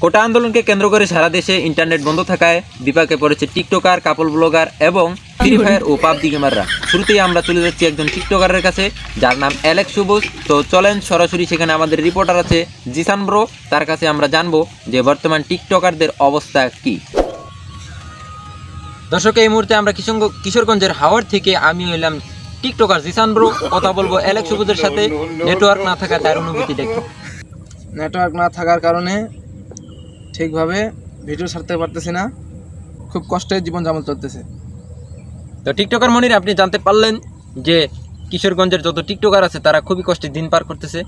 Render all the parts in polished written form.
কোটা আন্দোলনকে কেন্দ্র করে সারা দেশে ইন্টারনেট বন্ধ থাকায় বিপাকে পড়েছে টিকটকার, কাপল ব্লগার এবং ফ্রি ফায়ার ও পাবজি গেমাররা। শুরুতেই আমরা চলে যাচ্ছি একজন টিকটকারের কাছে, যার নাম অ্যালেক্স সবুজ। তো চলেন সরাসরি সেখানে আমাদের রিপোর্টার আছে জিসান ব্রো, তার কাছে আমরা জানবো যে বর্তমান টিকটকারদের অবস্থা কি। দর্শক, এই মুহূর্তে আমরা কিশোরগঞ্জের হাওড় থেকে আমি হইলাম টিকটকার জিসান ব্রো, কথা বলবো অ্যালেক্স সবুজের সাথে নেটওয়ার্ক না থাকার তার অনুভূতি দেখো। নেটওয়ার্ক না থাকার কারণে ঠিকভাবে ভিডিও ছাড়তে পারতেছি না, খুব কষ্টে জীবনযাপন চলতেছে। তো টিকটকার মনির, আপনি জানতে পারলেন যে কিশোরগঞ্জের যত টিকটকার আছে তারা খুবই কষ্টে দিন পার করতেছে।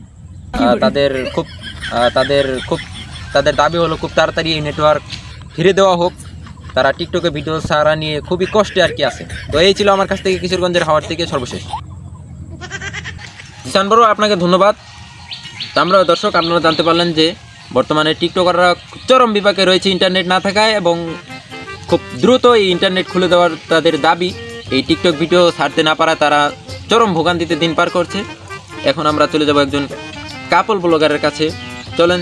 তাদের দাবি হলো খুব তাড়াতাড়ি এই নেটওয়ার্ক ফিরে দেওয়া হোক। তারা টিকটকে ভিডিও ছাড়া নিয়ে খুবই কষ্টে আর কি আছে। তো এই ছিল আমার কাছ থেকে কিশোরগঞ্জের হাওড় থেকে সর্বশেষ। জিসান বড়, আপনাকে ধন্যবাদ। তো আমরা দর্শক, আপনারা জানতে পারলেন যে বর্তমানে টিকটকাররা চরম বিপাকে রয়েছে ইন্টারনেট না থাকায়, এবং খুব দ্রুত এই ইন্টারনেট খুলে দেওয়ার তাদের দাবি। এই টিকটক ভিডিও ছাড়তে না পারা তারা চরম ভোগান্তিতে দিন পার করছে। এখন আমরা চলে যাব একজন কাপল ব্লগারের কাছে। চলেন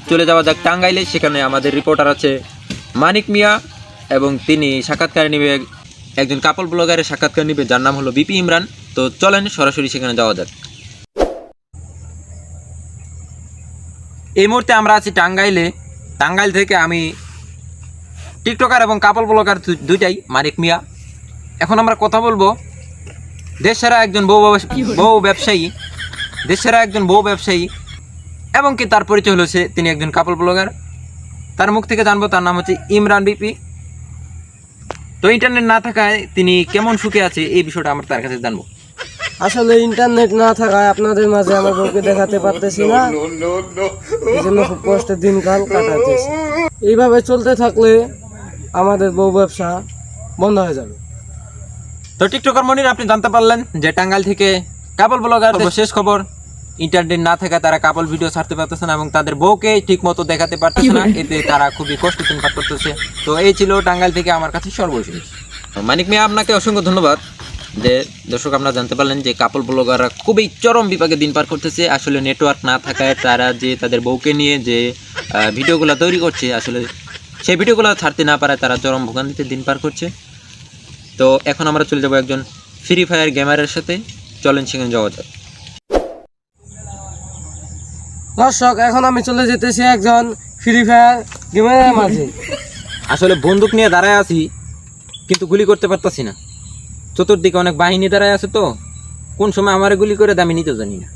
চলে যাওয়া যাক টাঙ্গাইলে, সেখানে আমাদের রিপোর্টার আছে মানিক মিয়া, এবং তিনি সাক্ষাৎকার নেবে, একজন কাপল ব্লগারের সাক্ষাৎকার নেবে যার নাম হলো বিপি ইমরান। তো চলেন সরাসরি সেখানে যাওয়া যাক। এই মুহূর্তে আমরা আছি টাঙ্গাইলে। টাঙ্গাইল থেকে আমি টিকটকার এবং কাপল ব্লগার দুইটাই, মানিক মিয়া। এখন আমরা কথা বলবো দেশসেরা একজন বউ ব্যবসায়ী, এবং কি তার পরিচয় হলো তিনি একজন কাপল ব্লগার। তার মুখ থেকে জানবো, তার নাম হচ্ছে ইমরান বিপি। তো ইন্টারনেট না থাকায় তিনি কেমন সুখে আছে এই বিষয়টা আমরা তার কাছে জানবো। আসলে ইন্টারনেট না থাকায় আপনাদের মাঝে আমার বউকে দেখাতে পারতেছি না, এই জন্য খুব কষ্টে দিনকাল কাটাতেছি। এইভাবে চলতে থাকলে আমাদের বউ ব্যবসা বন্ধ হয়ে যাবে। তো টিকটকার মনির, আপনি জানতে পারলেন যে টাঙ্গাইল থেকে কাপল ব্লগার শেষ খবর, ইন্টারনেট না থাকায় তারা কাপল ভিডিও ছাড়তে পারতেছে না এবং তাদের বউকে ঠিক মতো দেখাতে পারতেছে না, এতে তারা খুবই কষ্ট দিন পার করতেছে। তো এই ছিল টাঙ্গাইল থেকে আমার কাছে সর্বশেষ। মানিক মিয়া, আপনাকে অসংখ্য ধন্যবাদ। যে দর্শক, আপনারা জানতে পারলেন যে কাপল ব্লগাররা খুবই চরম বিপাকে দিন পার করতেছে। আসলে নেটওয়ার্ক না থাকায় তারা যে তাদের বউকে নিয়ে যে ভিডিওগুলো তৈরি করছে, আসলে সেই ভিডিওগুলো ছাড়তে না পারায় তারা চরম ভোগান্তিতে দিন পার করছে। তো এখন আমরা চলে যাব একজন ফ্রি ফায়ার গেমারের সাথে। চলেন সেখানে যাওয়া যাক। দর্শক, এখন আমি চলে যেতেছি একজন ফ্রি ফায়ার গেমারের মাঝে। আসলে বন্দুক নিয়ে দাঁড়ায় আছি, কিন্তু গুলি করতে পারতাছি না। চতুর্দিকে অনেক বাহিনী দাঁড়ায় আছে, তো কোন সময় আমারে গুলি করে আমি নিতে জানি না।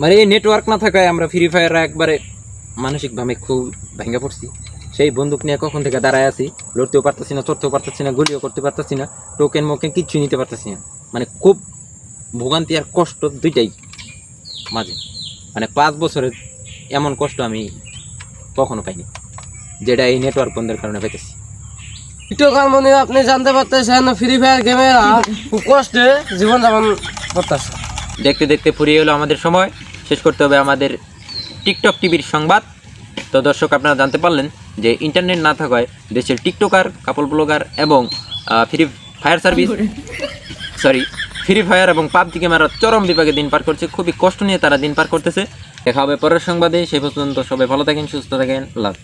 মানে এই নেটওয়ার্ক না থাকায় আমরা ফ্রি ফায়াররা একবারে মানসিকভাবে খুব ভেঙে পড়ছি। সেই বন্দুক নিয়ে কখন থেকে দাঁড়ায় আছি, লড়তেও পারতেছি না, চড়তেও পারতেছি না, গুলিও করতে পারতেছি না, টোকেন মোকেন কিচ্ছু নিতে পারতেছি না। মানে খুব ভোগান্তি আর কষ্ট দুইটাই মাঝে। মানে 5 বছরের এমন কষ্ট আমি কখনো পাইনি, যেটা এই নেটওয়ার্ক বন্ধের কারণে পেতেছি। টিকটকার মনে আপনি জানতে পারতেছেন ফ্রি ফায়ার গেমেরা খুব কষ্টে জীবনযাপন করতেছে। দেখতে দেখতে ফুরিয়ে এলো আমাদের সময়, শেষ করতে হবে আমাদের টিকটক টিভির সংবাদ। তো দর্শক, আপনারা জানতে পারলেন যে ইন্টারনেট না থাকায় দেশের টিকটকার, কাপল ব্লগার এবং ফ্রি ফায়ার এবং পাবজি গেমাররা চরম বিভাগে দিন পার করছে। খুবই কষ্ট নিয়ে তারা দিন পার করতেছে। দেখা হবে পরের সংবাদে। সেই পর্যন্ত সবাই ভালো থাকেন, সুস্থ থাকেন। লাভ।